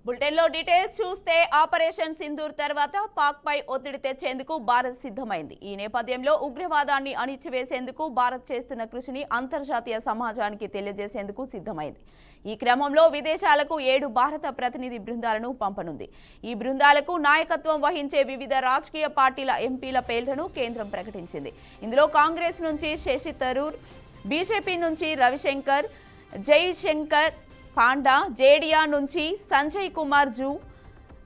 బులెటిన్లో డీటెయిల్స్ చూస్తే ఆపరేషన్ సింధూర్ తర్వాత పాక్ పై ఒత్తిడి తెచ్చేందుకు భారత్ సిద్ధమైంది. ఈ నేపథ్యంలో ఉగ్రవాదాన్ని అణిచివేసేందుకు భారత్ చేస్తున్న కృషిని అంతర్జాతీయ సమాజానికి తెలియజేసేందుకు సిద్ధమైంది. ఈ క్రమంలో విదేశాలకు 7 భారత ప్రతినిధి బృందాలను పంపనుంది. ఈ బృందాలకు నాయకత్వం వహించే వివిధ రాజకీయ పార్టీల ఎంపీల పేర్లను కేంద్రం ప్రకటించింది. ఇందులో కాంగ్రెస్ నుంచి శశి థరూర్, బీజేపీ నుంచి రవిశంకర్, జైశంకర్ పాండా, జేడియా నుంచి సంజయ్ కుమార్ జూ,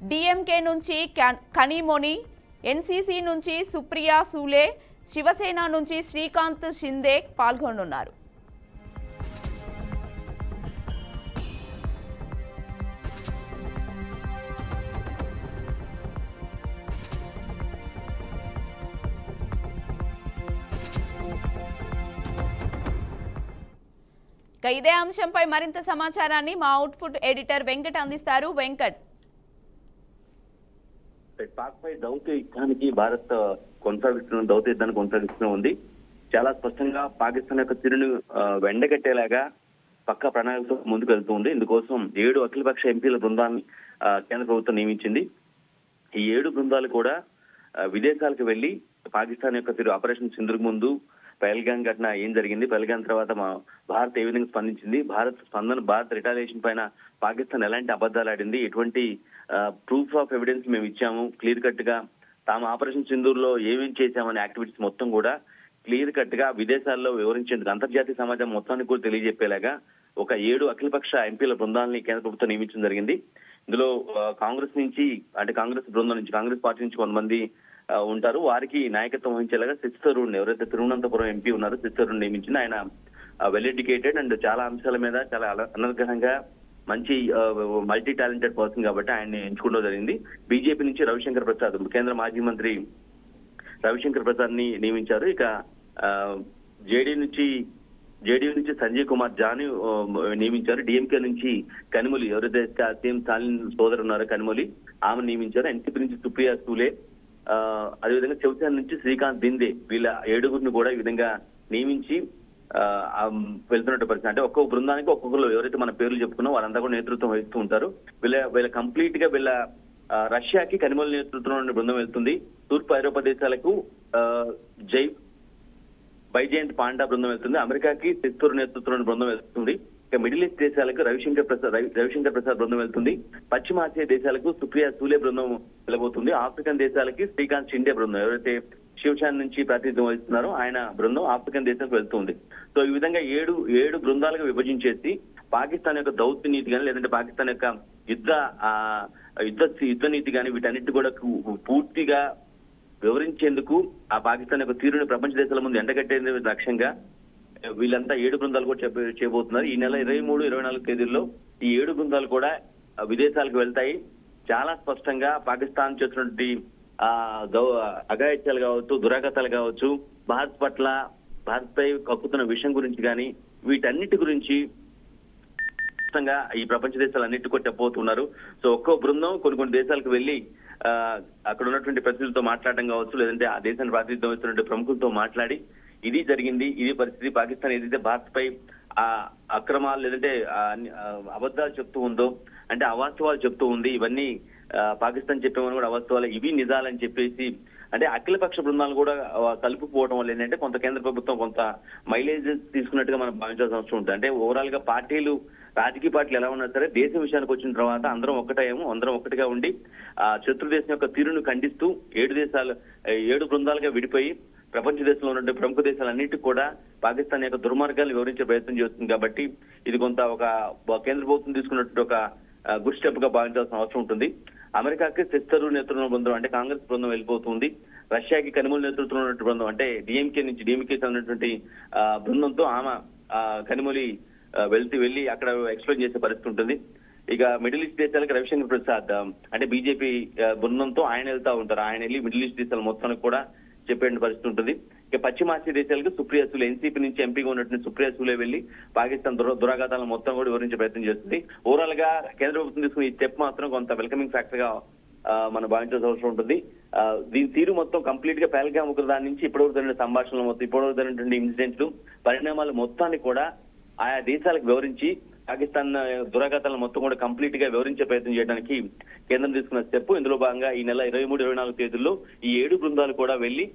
డిఎంకే నుంచి కనీమోని, ఎన్సీసీ నుంచి సుప్రియా సూలే, శివసేన నుంచి శ్రీకాంత్ షిందే పాల్గొనున్నారు. ఇదే అంశంపై మరింత సమాచారాన్ని మా అవుట్పుట్ ఎడిటర్ వెంకట్ అందిస్తారు. వెంకట్, పాక్ పై దౌత్య యుద్ధానికి భారత్ దౌత్య యుద్ధాన్ని కొనసాగిస్తూ ఉంది. చాలా స్పష్టంగా పాకిస్తాన్ యొక్క తీరును వెండగట్టేలాగా పక్కా ప్రణాళికతో ముందుకు వెళ్తుంది. ఇందుకోసం 7 అఖిలపక్ష ఎంపీల బృందాన్ని కేంద్ర ప్రభుత్వం నియమించింది. ఈ 7 బృందాలు కూడా విదేశాలకు వెళ్లి పాకిస్తాన్ యొక్క తీరు ఆపరేషన్ సింధూర్ ముందు పహల్గామ్ ఘటన ఏం జరిగింది, పహల్గామ్ తర్వాత భారత్ ఏ విధంగా స్పందించింది, భారత్ రిటాలియేషన్ పైన పాకిస్తాన్ ఎలాంటి అబద్ధాలు ఆడింది, ఎటువంటి ప్రూఫ్ ఆఫ్ ఎవిడెన్స్ మేము ఇచ్చాము, క్లియర్ కట్ గా తాము ఆపరేషన్ సింధూర్ లో ఏమేం చేశామనే యాక్టివిటీస్ మొత్తం కూడా క్లియర్ కట్ గా విదేశాల్లో వివరించేందుకు అంతర్జాతీయ సమాజం మొత్తానికి కూడా తెలియజెప్పేలాగా ఒక 7 అఖిలపక్ష ఎంపీల బృందాలని కేంద్ర ప్రభుత్వం నియమించడం జరిగింది. ఇందులో కాంగ్రెస్ నుంచి కాంగ్రెస్ బృందం నుంచి కాంగ్రెస్ పార్టీ నుంచి కొంతమంది ఉంటారు. వారికి నాయకత్వం వహించేలాగా శశి థరూర్ ఎవరైతే తిరువనంతపురం ఎంపీ ఉన్నారో శశి థరూర్ నియమించింది. ఆయన వెల్ ఎడ్యుకేటెడ్ అండ్ చాలా అంశాల మీద చాలా అనర్గళంగా మంచి మల్టీ టాలెంటెడ్ పర్సన్ కాబట్టి ఆయన్ని ఎంచుకోవడం జరిగింది. బీజేపీ నుంచి రవిశంకర్ ప్రసాద్, కేంద్ర మాజీ మంత్రి రవిశంకర్ ప్రసాద్ ని నియమించారు. ఇక జేడీయూ నుంచి సంజయ్ కుమార్ జాని నియమించారు. డిఎంకే నుంచి కనిమొలి ఎవరైతే సీఎం స్టాలిన్ సోదరు ఉన్నారో కనిమొలి ఆమె నియమించారు. ఎన్సీపీ నుంచి సుప్రియా సూలే, అదేవిధంగా శివసేన నుంచి శ్రీకాంత్ బిందే, వీళ్ళ 7గురిని కూడా ఈ విధంగా నియమించి వెళ్తున్నట్టు పరిస్థితి. అంటే ఒక్కొక్క బృందానికి ఒక్కొక్కరు ఎవరైతే మన పేర్లు చెప్పుకున్నాం వారంతా కూడా నేతృత్వం వహిస్తూ ఉంటారు. వీళ్ళ కంప్లీట్ గా రష్యాకి కనిమొలి నేతృత్వంలో బృందం వెళ్తుంది. తూర్పు ఐరోపా దేశాలకు బైజయంత్ పాండా బృందం వెళ్తుంది. అమెరికాకి శశి థరూర్ నేతృత్వంలోని బృందం వెళ్తుంది. ఇక మిడిల్ ఈస్ట్ దేశాలకు రవిశంకర్ ప్రసాద్ బృందం వెళ్తుంది. పశ్చిమ ఆసియా దేశాలకు సుప్రియా సూలే బృందం వెళ్ళబోతుంది. ఆఫ్రికన్ దేశాలకి శ్రీకాంత్ షిండే బృందం ఎవరైతే శివసేన నుంచి ప్రాతినిధ్యం వహిస్తున్నారో ఆయన బృందం ఆఫ్రికన్ దేశాలకు వెళ్తుంది. సో ఈ విధంగా 7 బృందాలుగా విభజించేసి పాకిస్తాన్ యొక్క దౌత్య నీతి కానీ లేదంటే పాకిస్తాన్ యొక్క యుద్ధ నీతి కానీ వీటన్నిటి కూడా పూర్తిగా వివరించేందుకు ఆ పాకిస్తాన్ యొక్క తీరుని ప్రపంచ దేశాల ముందు ఎండగట్టేందుకు లక్ష్యంగా వీళ్ళంతా 7 బృందాలు కూడా చేయబోతున్నారు. ఈ నెల 23-24 తేదీల్లో ఈ 7 బృందాలు కూడా విదేశాలకు వెళ్తాయి. చాలా స్పష్టంగా పాకిస్తాన్ చేస్తున్నటువంటి అఘాయిత్యాలు కావచ్చు, దురాఘాతాలు కావచ్చు, భారత్ పై కక్కుతున్న విషయం గురించి కానీ వీటన్నిటి గురించి స్పష్టంగా ఈ ప్రపంచ దేశాలన్నిటి కూడా చెప్పబోతున్నారు. సో ఒక్కో బృందం కొన్ని దేశాలకు వెళ్లి అక్కడ ఉన్నటువంటి ప్రతినిధులతో మాట్లాడడం కావచ్చు, లేదంటే ఆ దేశాన్ని ప్రాతినిధ్యం వహిస్తున్నటువంటి ప్రముఖులతో మాట్లాడి ఇది జరిగింది, ఇది పరిస్థితి, పాకిస్తాన్ ఏదైతే భారత్ పై అక్రమాలు లేదంటే అబద్ధాలు చెప్తూ ఉందో, అంటే అవాస్తవాలు చెప్తూ ఉంది, ఇవన్నీ పాకిస్తాన్ చెప్పేమని కూడా అవాస్తవాలు, ఇవి నిజాలని చెప్పేసి అంటే అఖిలపక్ష బృందాలు కూడా కలుపుకోవడం వల్ల ఏంటంటే కొంత కేంద్ర ప్రభుత్వం కొంత మైలేజ్ తీసుకున్నట్టుగా మనం భావించాల్సిన అవసరం ఉంటుంది. అంటే ఓవరాల్ గా రాజకీయ పార్టీలు ఎలా ఉన్నా సరే దేశ విషయానికి వచ్చిన తర్వాత అందరం ఒక్కటిగా ఉండి శత్రు దేశం యొక్క తీరును ఖండిస్తూ 7 బృందాలుగా విడిపోయి ప్రపంచ దేశంలో ఉన్న ప్రముఖ దేశాలన్నిటికీ కూడా పాకిస్తాన్ యొక్క దుర్మార్గాలను వివరించే ప్రయత్నం చేస్తుంది. కాబట్టి ఇది కొంత ఒక కేంద్ర ప్రభుత్వం తీసుకున్నట్టు ఒక గుడ్ స్టెప్ గా భావించాల్సిన అవసరం ఉంటుంది. అమెరికాకి సిస్టరు నేతృత్వ బృందం అంటే కాంగ్రెస్ బృందం వెళ్ళిపోతుంది. రష్యాకి కనిమూల నేతృత్వంలో ఉన్నటువంటి బృందం అంటే డిఎంకే సంబంధించినటువంటి బృందంతో ఆమె కనిమూలి వెళ్ళి అక్కడ ఎక్స్ప్లెయిన్ చేసే పరిస్థితి ఉంటుంది. ఇక మిడిల్ ఈస్ట్ దేశాలకు రవిశంకర్ ప్రసాద్ అంటే బీజేపీ బృందంతో ఆయన వెళ్తా ఉంటారు. ఆయన వెళ్ళి మిడిల్ ఈస్ట్ దేశాల మొత్తానికి కూడా చెప్పే పరిస్థితి ఉంటుంది. ఇక పశ్చిమాసియా దేశాలకు సుప్రియా సూలే ఎన్సీపీ నుంచి ఎంపీగా ఉన్నటువంటి సుప్రియా సూలే వెళ్లి పాకిస్తాన్ దురాఘాతాలను మొత్తం కూడా వివరించే ప్రయత్నం చేస్తుంది. ఓవరాల్ గా కేంద్ర ప్రభుత్వం తీసుకున్న ఈ స్టెప్ మాత్రం కొంత వెల్కమింగ్ ఫ్యాక్టర్ గా మనం భావించాల్సిన అవసరం ఉంటుంది. దీని తీరు మొత్తం కంప్లీట్ గా పహల్గామ్ దాని నుంచి ఇప్పటివరకు జరిగిన సంభాషణలు మొత్తం ఇప్పటివరకు జరిగినటువంటి ఇన్సిడెంట్లు పరిణామాలు మొత్తాన్ని కూడా ఆయా దేశాలకు వివరించి పాకిస్తాన్ దురాఘాతాలను మొత్తం కూడా కంప్లీట్ గా వివరించే ప్రయత్నం చేయడానికి కేంద్రం తీసుకున్న స్టెప్. ఇందులో భాగంగా ఈ నెల 23-24 తేదీల్లో ఈ 7 బృందాలు కూడా వెళ్లి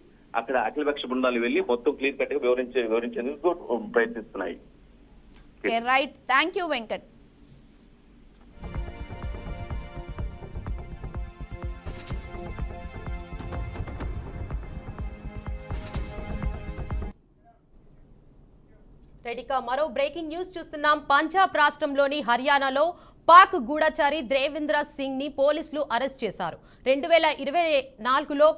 అక్కడ అఖిలపక్ష బృందాలు వెళ్లి మొత్తం క్లియర్ కట్ గా వివరించేందుకు ప్రయత్నిస్తున్నాయి. Right, thank you Venkat. రెడీగా మరో బ్రేకింగ్ న్యూస్ చూస్తున్నాం. పంజాబ్ రాష్ట్రంలోని హర్యానాలో పాక్ గూఢచారి దేవేంద్ర సింగ్ ని పోలీసులు అరెస్ట్ చేశారు. 2024లో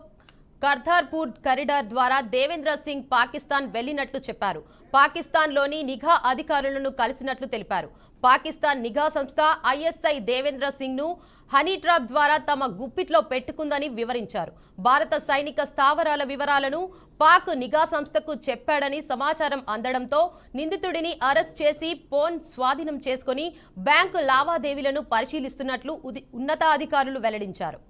కర్తార్పూర్ కారిడార్ ద్వారా దేవేంద్ర సింగ్ పాకిస్తాన్ వెళ్లినట్లు చెప్పారు. పాకిస్తాన్లోని నిఘా అధికారులను కలిసినట్లు తెలిపారు. పాకిస్తాన్ నిఘా సంస్థ ఐఎస్ఐ దేవేంద్ర సింగ్ ను హనీ ట్రాప్ ద్వారా తమ గుప్పిట్లో పెట్టుకుందని వివరించారు. భారత సైనిక స్థావరాల వివరాలను పాక్ నిఘా సంస్థకు చెప్పాడని సమాచారం అందడంతో నిందితుడిని అరెస్ట్ చేసి ఫోన్ స్వాధీనం చేసుకుని బ్యాంకు లావాదేవీలను పరిశీలిస్తున్నట్లు ఉన్నతాధికారులు వెల్లడించారు.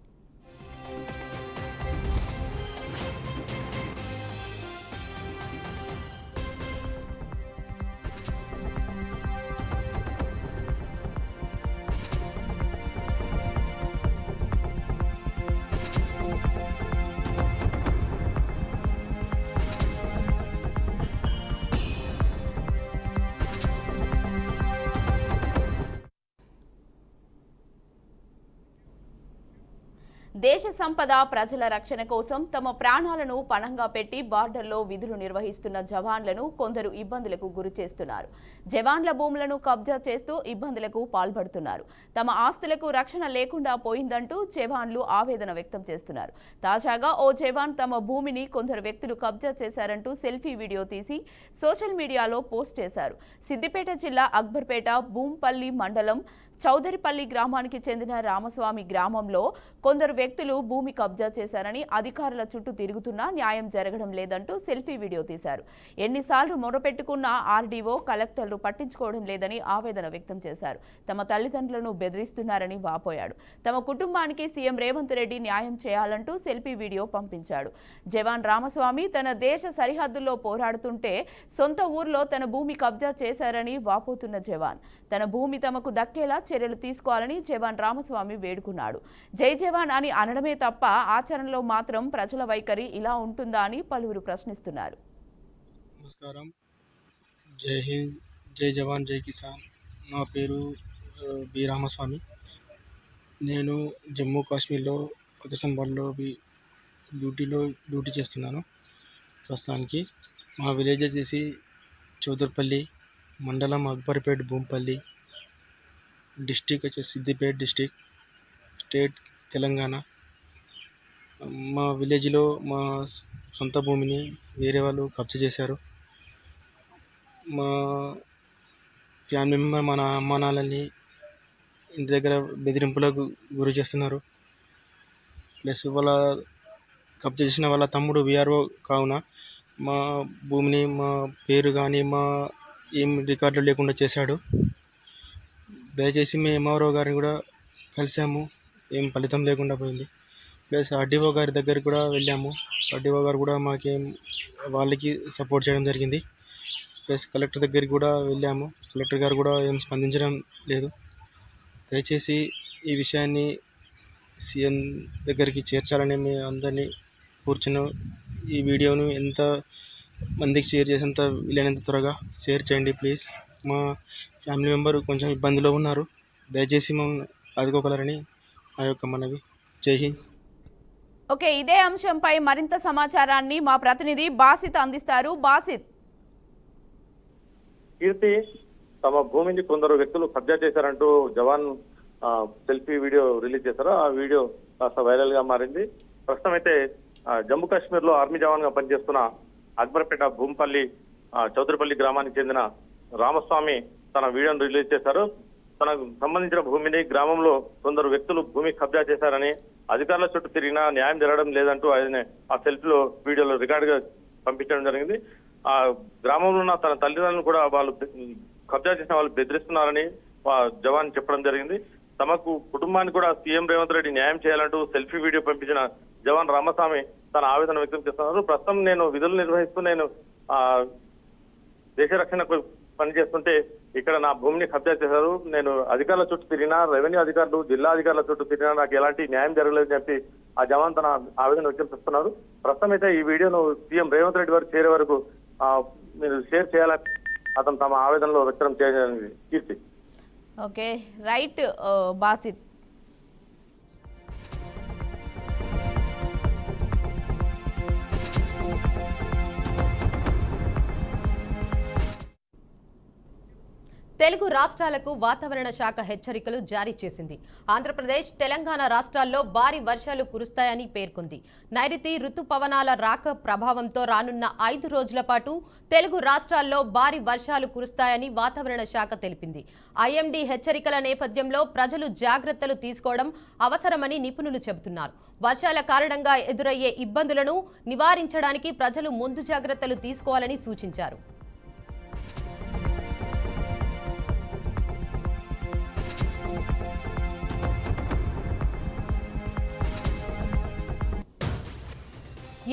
దేశ సంపద ప్రజల రక్షణ కోసం తమ ప్రాణాలను పణంగా పెట్టి బార్డర్లో విధులు నిర్వహిస్తున్న జవాన్లను కొందరు ఇబ్బందులకు గురి చేస్తున్నారు. జవాన్ల భూములను కబ్జా చేస్తూ ఇబ్బందులకు పాల్పడుతున్నారు. తమ ఆస్తులకు రక్షణ లేకుండా పోయిందంటూ జవాన్లు ఆవేదన వ్యక్తం చేస్తున్నారు. తాజాగా ఓ జవాన్ తమ భూమిని కొందరు వ్యక్తులు కబ్జా చేశారంటూ సెల్ఫీ వీడియో తీసి సోషల్ మీడియాలో పోస్ట్ చేశారు. సిద్దిపేట జిల్లా అక్బర్పేట భూంపల్లి మండలం చౌదరిపల్లి గ్రామానికి చెందిన రామస్వామి గ్రామంలో కొందరు వ్యక్తులు భూమి కబ్జా చేశారని అధికారుల చుట్టూ తిరుగుతున్నా న్యాయం జరగడం లేదంటూ సెల్ఫీ వీడియో తీశారు. ఎన్నిసార్లు మొరపెట్టుకున్నా ఆర్డీఓ కలెక్టర్లు పట్టించుకోవడం లేదని ఆవేదన వ్యక్తం చేశారు. తమ తల్లిదండ్రులను బెదిరిస్తున్నారని వాపోయాడు. తమ కుటుంబానికి సీఎం రేవంత్ రెడ్డి న్యాయం చేయాలంటూ సెల్ఫీ వీడియో పంపించాడు. జవాన్ రామస్వామి తన దేశ సరిహద్దుల్లో పోరాడుతుంటే సొంత ఊర్లో తన భూమి కబ్జా చేశారని వాపోతున్న జవాన్ తన భూమి తమకు దక్కేలా చర్యలు తీసుకోవాలని జవాన్ రామస్వామి వేడుకున్నాడు. జై జవాన్ అని అనడమే తప్ప ఆచరణలో మాత్రం ప్రజల వైఖరి ఇలా ఉంటుందా అని పలువురు ప్రశ్నిస్తున్నారు. నమస్కారం. జై హింద్, జై జవాన్, జై కిసాన్. నా పేరు బి రామస్వామి. నేను జమ్మూ కాశ్మీర్లో పాకిస్తాన్ బార్డర్లో డ్యూటీ చేస్తున్నాను ప్రస్తుతానికి. మా విలేజ్ వచ్చేసి చౌదర్పల్లి, మండలం అక్బర్పేట్, భూంపల్లి, డిస్టిక్ వచ్చేసి సిద్దిపేట్ డిస్టిక్, స్టేట్ తెలంగాణ. మా విలేజ్లో మా సొంత భూమిని వేరే వాళ్ళు కబ్జా చేశారు. మా ఫ్యామిలీ మెంబర్ మన అమ్మ నాన్నల్ని ఇంటి దగ్గర బెదిరింపులకు గురి చేస్తున్నారు. ప్లస్ వాళ్ళ కబ్జా చేసిన వాళ్ళ తమ్ముడు విఆర్ఓ కావున మా భూమిని మా పేరు కానీ మా ఏం రికార్డులు లేకుండా చేశాడు. దయచేసి మేము ఎంఆర్ఓ గారిని కూడా కలిసాము, ఏం ఫలితం లేకుండా పోయింది. ప్లస్ ఆర్డీఓ గారి దగ్గరికి కూడా వెళ్ళాము. ఆర్డీఓ గారు కూడా మాకేం వాళ్ళకి సపోర్ట్ చేయడం జరిగింది. ప్లస్ కలెక్టర్ దగ్గరికి కూడా వెళ్ళాము. కలెక్టర్ గారు కూడా ఏం స్పందించడం లేదు. దయచేసి ఈ విషయాన్ని సీఎం దగ్గరికి చేర్చాలని మేము అందరినీ కూర్చున్నాం. ఈ వీడియోను ఎంత మందికి షేర్ చేసేంత వీలైనంత త్వరగా షేర్ చేయండి ప్లీజ్. మా ఫ్యామిలీ మెంబర్ కొంచెం ఇబ్బందిలో ఉన్నారు. దయచేసి మమ్మల్ని ఆదుకోగలరని నా యొక్క మనవి. జై హింద్. ఓకే, ఇదే అంశంపై మరింత సమాచారాన్ని మా ప్రతినిధి బాసిత్ అందిస్తారు. బాసిత్. కీర్తి, తమ భూమిని కొందరు వ్యక్తులు కబ్జా చేశారంటూ జవాన్ సెల్ఫీ వీడియో రిలీజ్ చేశారో ఆ వీడియో కాస్త వైరల్ గా మారింది. ప్రస్తుతం అయితే జమ్మూ కాశ్మీర్ లో ఆర్మీ జవాన్ గా పనిచేస్తున్న అక్బర్పేట భూంపల్లి చౌదరిపల్లి గ్రామానికి చెందిన రామస్వామి తన వీడియోను రిలీజ్ చేశారు. తనకు సంబంధించిన భూమిని గ్రామంలో కొందరు వ్యక్తులు భూమి కబ్జా చేశారని, అధికారుల చుట్టూ తిరిగినా న్యాయం జరగడం లేదంటూ ఆయన ఆ సెల్ఫీలో వీడియోలో రికార్డ్ గా పంపించడం జరిగింది. ఆ గ్రామంలో ఉన్న తన తల్లిదండ్రులను కూడా వాళ్ళు కబ్జా చేసిన వాళ్ళు బెదిరిస్తున్నారని జవాన్ చెప్పడం జరిగింది. తమకు కుటుంబానికి కూడా సీఎం రేవంత్ రెడ్డి న్యాయం చేయాలంటూ సెల్ఫీ వీడియో పంపించిన జవాన్ రామస్వామి తన ఆవేదన వ్యక్తం చేస్తున్నారు. ప్రస్తుతం నేను విధులు నిర్వహిస్తూ నేను దేశ రక్షణకు పనిచేస్తుంటే ఇక్కడ నా భూమిని కబ్జా చేశారు. నేను అధికారుల చుట్టూ తిరిగినా, రెవెన్యూ అధికారులు, జిల్లా అధికారుల చుట్టూ తిరిగినా నాకు ఎలాంటి న్యాయం జరగలేదని చెప్పి ఆ జవాన్ తన ఆవేదన వ్యక్తం చేస్తున్నారు. ప్రస్తుతం అయితే ఈ వీడియోను సీఎం రేవంత్ రెడ్డి వారు చేరే వరకు మీరు షేర్ చేయాలని అతను తమ ఆవేదనలో వ్యక్తం చేయాలని కీర్తి. Okay, right Basith. తెలుగు రాష్ట్రాలకు వాతావరణ శాఖ హెచ్చరికలు జారీ చేసింది. ఆంధ్రప్రదేశ్, తెలంగాణ రాష్ట్రాల్లో భారీ వర్షాలు కురుస్తాయని పేర్కొంది. నైరుతి రుతుపవనాల రాక ప్రభావంతో రానున్న 5 రోజుల పాటు తెలుగు రాష్ట్రాల్లో భారీ వర్షాలు కురుస్తాయని వాతావరణ శాఖ తెలిపింది. ఐఎండీ హెచ్చరికల నేపథ్యంలో ప్రజలు జాగ్రత్తలు తీసుకోవడం అవసరమని నిపుణులు చెబుతున్నారు. వర్షాల కారణంగా ఎదురయ్యే ఇబ్బందులను నివారించడానికి ప్రజలు ముందు జాగ్రత్తలు తీసుకోవాలని సూచించారు.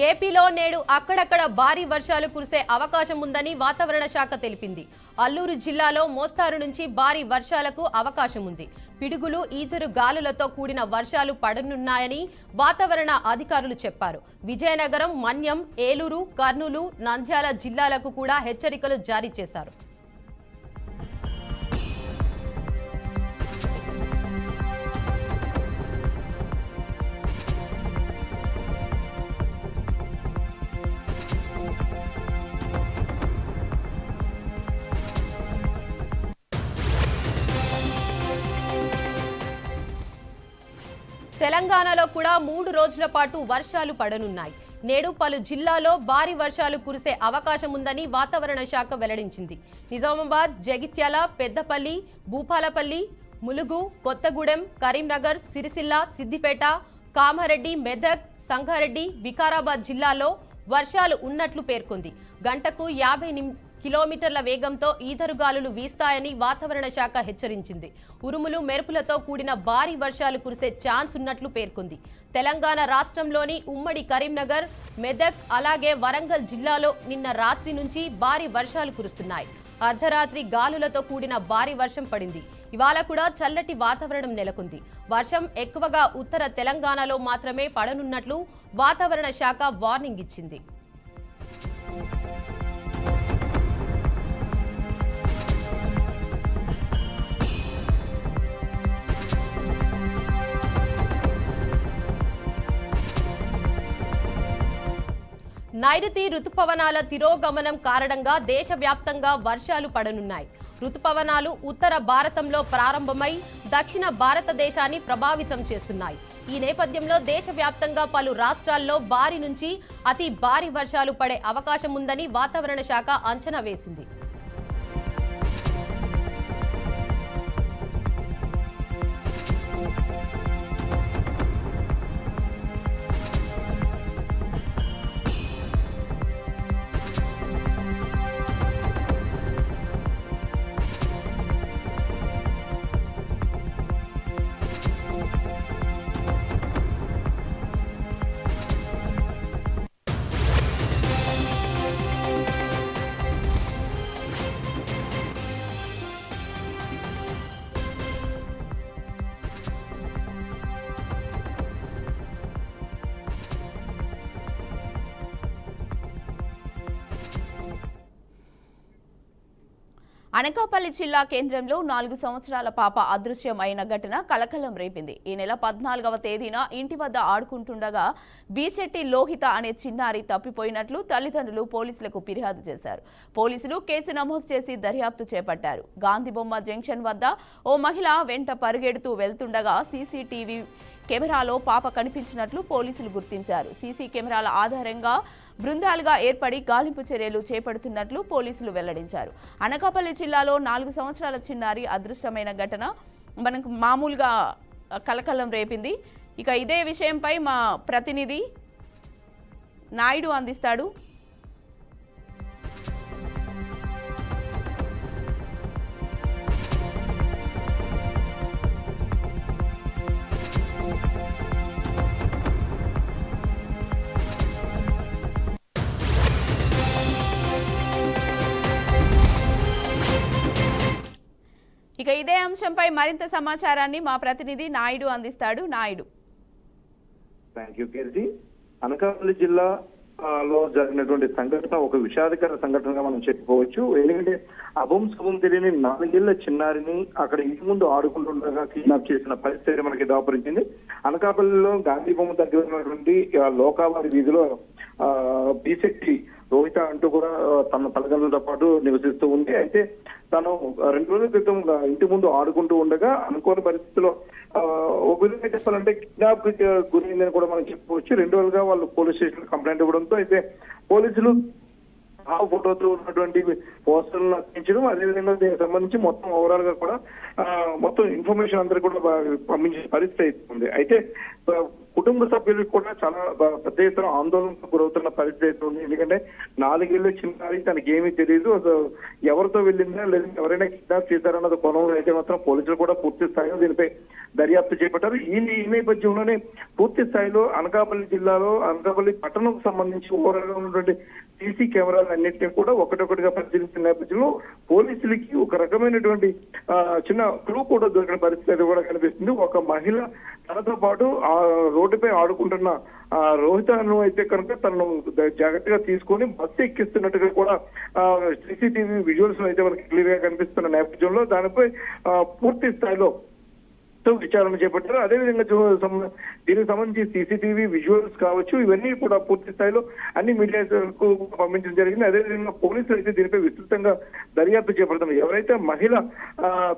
ఏపీలో నేడు అక్కడక్కడ భారీ వర్షాలు కురిసే అవకాశం ఉందని వాతావరణ శాఖ తెలిపింది. అల్లూరు జిల్లాలో మోస్తారు నుంచి భారీ వర్షాలకు అవకాశం ఉంది. పిడుగులు, ఈదురు గాలులతో కూడిన వర్షాలు పడనున్నాయని వాతావరణ అధికారులు చెప్పారు. విజయనగరం, మన్యం, ఏలూరు, కర్నూలు, నంద్యాల జిల్లాలకు కూడా హెచ్చరికలు జారీ చేశారు. తెలంగాణలో కూడా 3 రోజుల పాటు వర్షాలు పడనున్నాయి. నేడు పలు జిల్లాల్లో భారీ వర్షాలు కురిసే అవకాశం ఉందని వాతావరణ శాఖ వెల్లడించింది. నిజామాబాద్, జగిత్యాల, పెద్దపల్లి, భూపాలపల్లి, ములుగు, కొత్తగూడెం, కరీంనగర్, సిరిసిల్ల, సిద్దిపేట, కామారెడ్డి, మెదక్, సంగారెడ్డి, వికారాబాద్ జిల్లాల్లో వర్షాలు ఉన్నట్లు పేర్కొంది. గంటకు 50 కిలోమీటర్ల వేగంతో ఈదరుగాలులు వీస్తాయని వాతావరణ శాఖ హెచ్చరించింది. ఉరుములు, మెరుపులతో కూడిన భారీ వర్షాలు కురిసే ఛాన్స్ ఉన్నట్లు పేర్కొంది. తెలంగాణ రాష్ట్రంలోని ఉమ్మడి కరీంనగర్, మెదక్, అలాగే వరంగల్ జిల్లాలో నిన్న రాత్రి నుంచి భారీ వర్షాలు కురుస్తున్నాయి. అర్ధరాత్రి గాలులతో కూడిన భారీ వర్షం పడింది. ఇవాళ కూడా చల్లటి వాతావరణం నెలకొంది. వర్షం ఎక్కువగా ఉత్తర తెలంగాణలో మాత్రమే పడనున్నట్లు వాతావరణ శాఖ వార్నింగ్ ఇచ్చింది. నైరుతి రుతుపవనాల తిరోగమనం కారణంగా దేశవ్యాప్తంగా వర్షాలు పడనున్నాయి. రుతుపవనాలు ఉత్తర భారతంలో ప్రారంభమై దక్షిణ భారతదేశాన్ని ప్రభావితం చేస్తున్నాయి. ఈ నేపథ్యంలో దేశవ్యాప్తంగా పలు రాష్ట్రాల్లో భారీ నుంచి అతి భారీ వర్షాలు పడే అవకాశం ఉందని వాతావరణ శాఖ అంచనా వేసింది. అనకాపల్లి జిల్లా కేంద్రంలో 4 సంవత్సరాల పాప అదృశ్యం అయిన ఘటన కలకలం రేపింది. ఈ నెల 14వ తేదీన ఇంటి వద్ద ఆడుకుంటుండగా బీశెట్టి లోహిత అనే చిన్నారి తప్పిపోయినట్లు తల్లిదండ్రులు పోలీసులకు ఫిర్యాదు చేశారు. పోలీసులు కేసు నమోదు చేసి దర్యాప్తు చేపట్టారు. గాంధీబొమ్మ జంక్షన్ వద్ద ఓ మహిళ వెంట పరిగెడుతూ వెళ్తుండగా సీసీటీవీ కెమెరాలో పాప కనిపించినట్లు పోలీసులు గుర్తించారు. సీసీ కెమెరాల ఆధారంగా బృందాలుగా ఏర్పడి గాలింపు చర్యలు చేపడుతున్నట్లు పోలీసులు వెల్లడించారు. అనకాపల్లి జిల్లాలో 4 సంవత్సరాల చిన్నారి అదృష్టమైన ఘటన మనకు మామూలుగా కలకలం రేపింది. ఇక ఇదే విషయంపై మా ప్రతినిధి నాయుడు అందిస్తాడు. ఇక ఇదే అంశంపై మరింత సమాచారాన్ని మా ప్రతినిధి నాయుడు అందిస్తాడు. నాయుడు. థ్యాంక్ యూ కీర్తి. అనకాపల్లి జిల్లాలో జరిగినటువంటి సంఘటన ఒక విషాదకర సంఘటనగా మనం చెప్పుకోవచ్చు. ఎందుకంటే అభం శుభం తెలియని 4 ఏళ్ల చిన్నారిని అక్కడ ఇంటి ముందు ఆడుకుంటుండగా కిడ్నాప్ చేసిన పరిస్థితి మనకి దాపురించింది. అనకాపల్లిలో గాంధీ బొమ్మ దగ్గర ఉన్నటువంటి లోకావారి వీధిలో బీశెట్టి రోహిత అంటూ కూడా తన తల్లిదండ్రులతో పాటు నివసిస్తూ ఉంది. అయితే తను 2 రోజుల క్రితం ఇంటి ముందు ఆడుకుంటూ ఉండగా అనుకోని పరిస్థితిలో ఒక విధంగా చెప్పాలంటే కిడ్నాప్ గురైందని కూడా మనం చెప్పుకోవచ్చు. 2 రోజులుగా వాళ్ళు పోలీస్ స్టేషన్ కంప్లైంట్ ఇవ్వడంతో అయితే పోలీసులు ఆ ఫోటోతో ఉన్నటువంటి పోస్టర్లను అందించడం, అదేవిధంగా దీనికి సంబంధించి మొత్తం ఓవరాల్ గా కూడా మొత్తం ఇన్ఫర్మేషన్ అందరూ కూడా పంపించే పరిస్థితి అవుతుంది. అయితే కుటుంబ సభ్యులకు కూడా చాలా పెద్ద ఎత్తున ఆందోళనకు గురవుతున్న పరిస్థితి అవుతుంది. ఎందుకంటే 4 ఏళ్ల చిన్నారి తనకి ఏమీ తెలియదు, ఎవరితో వెళ్ళిందా లేదా ఎవరైనా కిడ్నాప్ చేశారన్నది కోణంలో అయితే మాత్రం పోలీసులు కూడా పూర్తి స్థాయిలో దీనిపై దర్యాప్తు చేపట్టారు. ఈ నేపథ్యంలోనే పూర్తి స్థాయిలో అనకాపల్లి జిల్లాలో అనకాపల్లి పట్టణంకు సంబంధించి ఓవరాల్ గా ఉన్నటువంటి సీసీ కెమెరాలు అన్నింటినీ కూడా ఒకటొకటిగా పరిశీలించిన నేపథ్యంలో పోలీసులకి ఒక రకమైనటువంటి చిన్న క్లూ కూడా దొరికిన పరిస్థితి కూడా కనిపిస్తుంది. ఒక మహిళ తనతో పాటు ఆ రోడ్డుపై ఆడుకుంటున్న రోహితను అయితే కనుక తనను జాగ్రత్తగా తీసుకొని బస్సు ఎక్కిస్తున్నట్టుగా కూడా సీసీటీవీ విజువల్స్ అయితే మనకి క్లియర్ గా కనిపిస్తున్న నేపథ్యంలో దానిపై పూర్తి స్థాయిలో విచారణ చేపట్టారు. అదేవిధంగా దీనికి సంబంధించి సీసీటీవీ విజువల్స్ కావచ్చు, ఇవన్నీ కూడా పూర్తి స్థాయిలో అన్ని మీడియాకు పంపించడం జరిగింది. అదేవిధంగా పోలీసులు అయితే దీనిపై విస్తృతంగా దర్యాప్తు చేపడుతున్నారు. ఎవరైతే మహిళ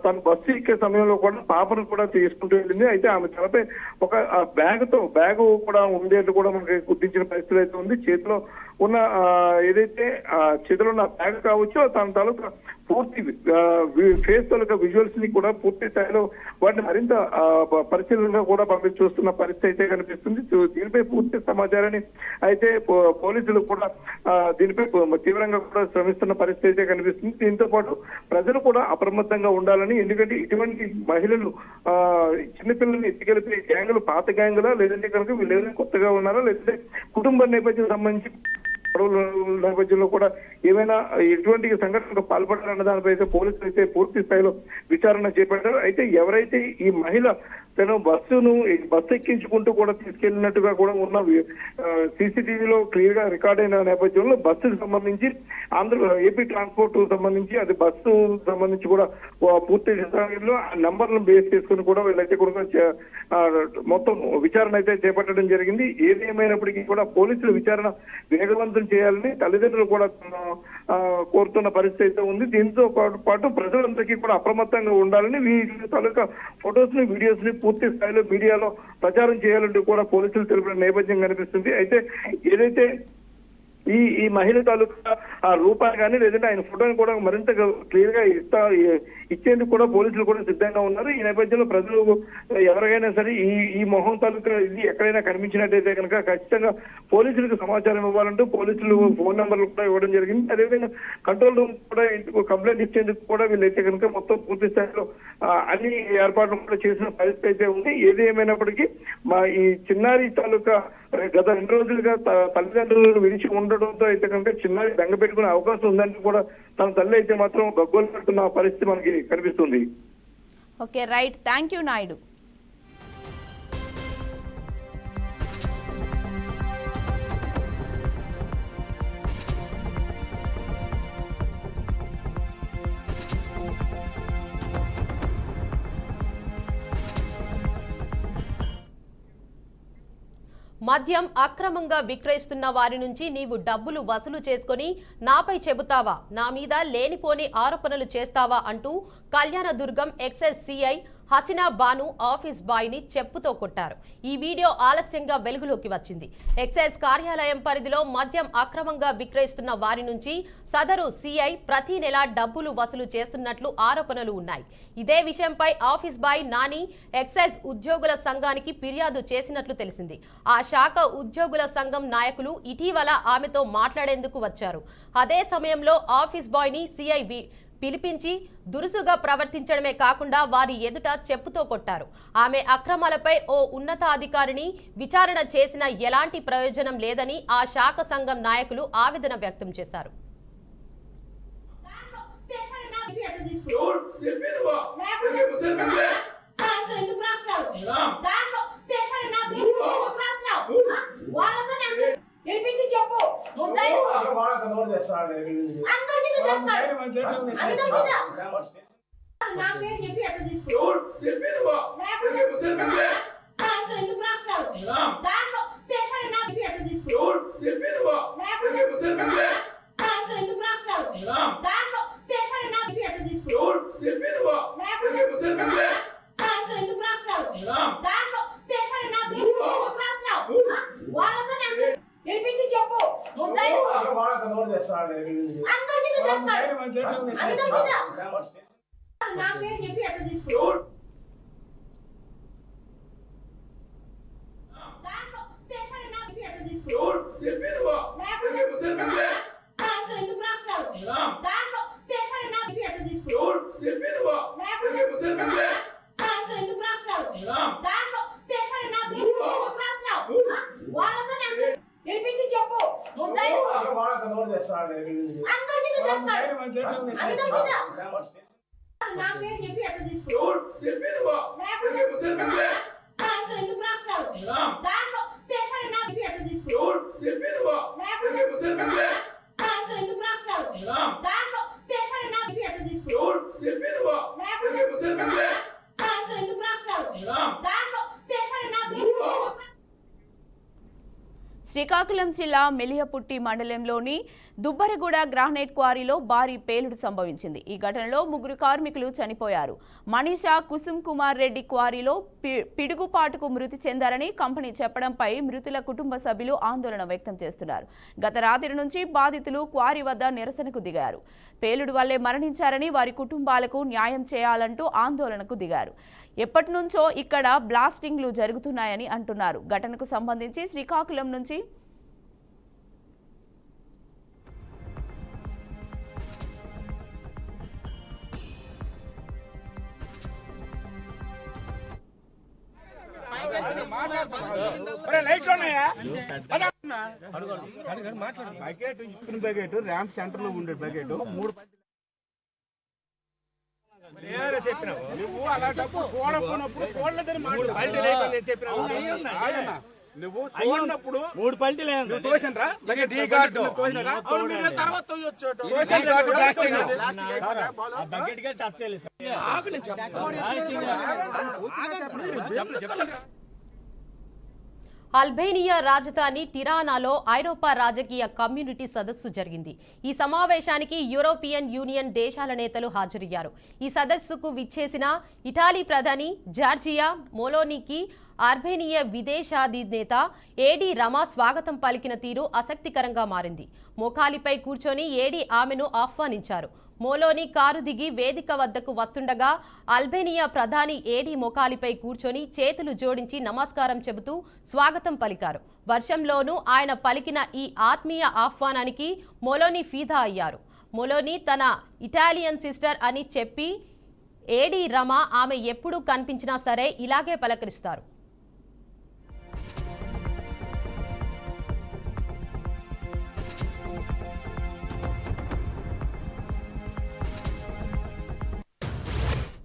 తన బస్సు ఎక్కే సమయంలో కూడా పాపను కూడా తీసుకుంటూ వెళ్ళింది, అయితే ఆమె తలపై ఒక బ్యాగ్ కూడా ఉంది అని కూడా మనకి గుర్తించిన పరిస్థితి అయితే ఉంది. చేతిలో ఉన్న ఏదైతే చేతిలో ఉన్న బ్యాగ్ కావచ్చు, తన తాలూకా పూర్తి ఫేస్ తాలూకా విజువల్స్ ని కూడా పూర్తి స్థాయిలో వాటిని మరింత పరిశీలనగా కూడా చూస్తున్న పరిస్థితి అయితే కనిపిస్తుంది. దీనిపై పూర్తి సమాచారాన్ని అయితే పోలీసులు కూడా దీనిపై తీవ్రంగా కూడా శ్రమిస్తున్న పరిస్థితి అయితే కనిపిస్తుంది. దీంతో పాటు ప్రజలు కూడా అప్రమత్తంగా ఉండాలని, ఎందుకంటే ఇటువంటి మహిళలు చిన్నపిల్లల్ని ఎత్తుకెళ్ళిపోయే గ్యాంగులు పాత గ్యాంగులా, లేదంటే కనుక వీళ్ళు ఏదైనా కొత్తగా ఉన్నారా, లేదంటే కుటుంబ నేపథ్యం సంబంధించి నేపథ్యంలో కూడా ఏమైనా ఎటువంటి సంఘటనకు పాల్పడారన్న దానిపై అయితే పోలీసులు అయితే పూర్తి స్థాయిలో విచారణ చేపట్టారు. అయితే ఎవరైతే ఈ మహిళ తను బస్సు ఎక్కించుకుంటూ కూడా తీసుకెళ్లినట్టుగా కూడా ఉన్న సీసీటీవీలో క్లియర్ గా రికార్డ్ అయిన నేపథ్యంలో బస్సుకు సంబంధించి ఏపీ ట్రాన్స్పోర్ట్ సంబంధించి అది బస్సు సంబంధించి కూడా పూర్తి స్థాయిలో నంబర్లను బేస్ చేసుకుని కూడా వీళ్ళైతే కూడా మొత్తం విచారణ అయితే చేపట్టడం జరిగింది. ఏదేమైనప్పటికీ కూడా పోలీసులు విచారణ వేగవంతం చేయాలని తల్లిదండ్రులు కూడా కోరుతున్న పరిస్థితి అయితే ఉంది. దీంతో పాటు ప్రజలందరికీ కూడా అప్రమత్తంగా ఉండాలని, వీటి తాలూకా ఫొటోస్ ని వీడియోస్ ని పూర్తి స్థాయిలో మీడియాలో ప్రచారం చేయాలంటూ కూడా పోలీసులు తెలిపిన నేపథ్యం కనిపిస్తుంది. అయితే ఏదైతే ఈ మహిళ తాలూకా రూపాయి కానీ లేదంటే ఆయన ఫోటోని కూడా మరింత క్లియర్ గా ఇచ్చేందుకు కూడా పోలీసులు కూడా సిద్ధంగా ఉన్నారు. ఈ నేపథ్యంలో ప్రజలు ఎవరికైనా సరే ఈ మొహం తాలూకా ఇది ఎక్కడైనా కనిపించినట్టయితే కనుక ఖచ్చితంగా పోలీసులకు సమాచారం ఇవ్వాలంటూ పోలీసులు ఫోన్ నెంబర్లు కూడా ఇవ్వడం జరిగింది. అదేవిధంగా కంట్రోల్ రూమ్ కూడా ఇంటికి కంప్లైంట్ ఇచ్చేందుకు కూడా వీళ్ళైతే కనుక మొత్తం పూర్తి స్థాయిలో అన్ని ఏర్పాట్లు కూడా చేసిన పరిస్థితి అయితే ఉంది. ఏది ఏమైనప్పటికీ ఈ చిన్నారి తాలూకా గత 2 రోజులుగా తల్లిదండ్రులను విడిచి ఉండడంతో అయితే కనుక చిన్నారి బెంగ పెట్టుకునే అవకాశం ఉందని కూడా తన తల్లి అయితే మాత్రం గగ్గోలు పెడుతున్న పరిస్థితి మనకి కనిపిస్తుంది. Okay, right. Thank you Naidu. మద్యం అక్రమంగా విక్రయిస్తున్న వారి నుంచి నీవు డబ్బులు వసూలు చేసుకుని నాపై చెబుతావా, నా మీద లేనిపోని ఆరోపణలు చేస్తావా అంటూ Kalyanadurgam excise CI Haseena Banu office boy ని చెప్పుతో కొట్టారు. ఈ వీడియో ఆలస్యంగా వెలుగులోకి వచ్చింది. ఎక్సైజ్ కార్యాలయం పరిధిలో మద్యం అక్రమంగా విక్రయిస్తున్న వారి నుంచి సదరు సిఐ ప్రతి నెల డబ్బులు వసూలు చేస్తున్నట్లు ఆరోపణలు ఉన్నాయి. ఇదే విషయంపై ఆఫీస్ బాయ్ నాని ఎక్సైజ్ ఉద్యోగుల సంఘానికి ఫిర్యాదు చేసినట్లు తెలిసింది. ఆ శాఖ ఉద్యోగుల సంఘం నాయకులు ఇటీవల ఆమెతో మాట్లాడేందుకు వచ్చారు. అదే సమయంలో ఆఫీస్ బాయ్ ని సిఐ పిలిపించి దురుసుగా ప్రవర్తించడమే కాకుండా వారి ఎదుట చెప్పుతో కొట్టారు. ఆమె అక్రమాలపై ఓ ఉన్నతాధికారిని విచారణ చేసిన ఎలాంటి ప్రయోజనం లేదని ఆ శాఖ సంఘం నాయకులు ఆవేదన వ్యక్తం చేశారు. చెప్పు నా పేరు చెప్పి అట్లా తీసుకో ఎందుకు రాష్ట్రాలు దాంట్లో శేషాలు నా చెప్పి అట్లా తీసుకో ఎందుకు రాష్ట్రాలు దాంట్లో శేషాలు నా చెప్పి అట్లా తీసుకో ఎందుకు రాష్ట్రాలు దాంట్లో శేషాలు నా ఎందుకు రాష్ట్రాలు వాళ్ళతో నేర్పించి చెప్పు అందరి మీద చేస్తాడు అందరి మీద నా పేరు చెప్పి అట్లా తీసుకో దాంట్లో శేషాలు నా చెప్పి అట్లా తీసుకో ఎందుకు రాష్ట్రాలు దాంట్లో శేషాలు నా చెప్పి అట్లా తీసుకో ఎందుకు రాష్ట్రాలు దాంట్లో శేషాలు నా ఎందుకు రాష్ట్రాలు వాళ్ళతో నేర్పించి చెప్పు అందరి మీద చేస్తాడు అందరి మీద నా పేరు చెప్పి అట్లా తీసుకో ఎందుకు రాష్ట్రాలు దాంట్లో శేషాలు నా చెప్పి అట్లా తీసుకో ఎందుకు రాష్ట్రాలు దాంట్లో శేషాలు నా చెప్పి అట్లా తీసుకో ఎందుకు రాష్ట్రాలు దాంట్లో శేషాలు నా శ్రీకాకుళం జిల్లా మెలియపుట్టి మండలంలోని దుబ్బరగూడ గ్రానైట్ క్వారీలో భారీ పేలుడు సంభవించింది. ఈ ఘటనలో 3 కార్మికులు చనిపోయారు. మనీషా కుసుమ్ కుమార్ రెడ్డి క్వారీలో పిడుగుపాటుకు మృతి చెందారని కంపెనీ చెప్పడంపై మృతుల కుటుంబ సభ్యులు ఆందోళన వ్యక్తం చేస్తున్నారు. గత రాత్రి నుంచి బాధితులు క్వారీ వద్ద నిరసనకు దిగారు. పేలుడు వల్లే మరణించారని వారి కుటుంబాలకు న్యాయం చేయాలంటూ ఆందోళనకు దిగారు. ఎప్పటి నుంచో ఇక్కడ బ్లాస్టింగ్లు జరుగుతున్నాయని అంటున్నారు. ఘటనకు సంబంధించి శ్రీకాకుళం నుంచి ర్యాంప్ సెంటర్ లో ఉండే బకెట్ 3 నువ్వు అలాంటప్పుడు చూడకపోయినప్పుడు చూడలేదని నువ్వు చూడనప్పుడు 3 పల్టీలు తోసినరా అల్బేనియా రాజధాని టిరానాలో ఐరోపా రాజకీయ కమ్యూనిటీ సదస్సు జరిగింది. ఈ సమావేశానికి యూరోపియన్ యూనియన్ దేశాల నేతలు హాజరయ్యారు. ఈ సదస్సుకు విచ్చేసిన ఇటాలీ ప్రధాని జార్జియా మెలోనీకి అల్బేనియా విదేశాధినేత ఏడీ రమా స్వాగతం పలికిన తీరు ఆసక్తికరంగా మారింది. మోకాలిపై కూర్చొని ఏడీ ఆమెను ఆహ్వానించారు. మెలోనీ కారు దిగి వేదిక వద్దకు వస్తుండగా అల్బేనియా ప్రధాని ఏడీ మోకాలిపై కూర్చొని చేతులు జోడించి నమస్కారం చెబుతూ స్వాగతం పలికారు. వర్షంలోనూ ఆయన పలికిన ఈ ఆత్మీయ ఆహ్వానానికి మెలోనీ ఫిదా అయ్యారు. మెలోనీ తన ఇటాలియన్ సిస్టర్ అని చెప్పి ఏడీ రమా ఆమె ఎప్పుడు కనిపించినా సరే ఇలాగే పలకరిస్తారు.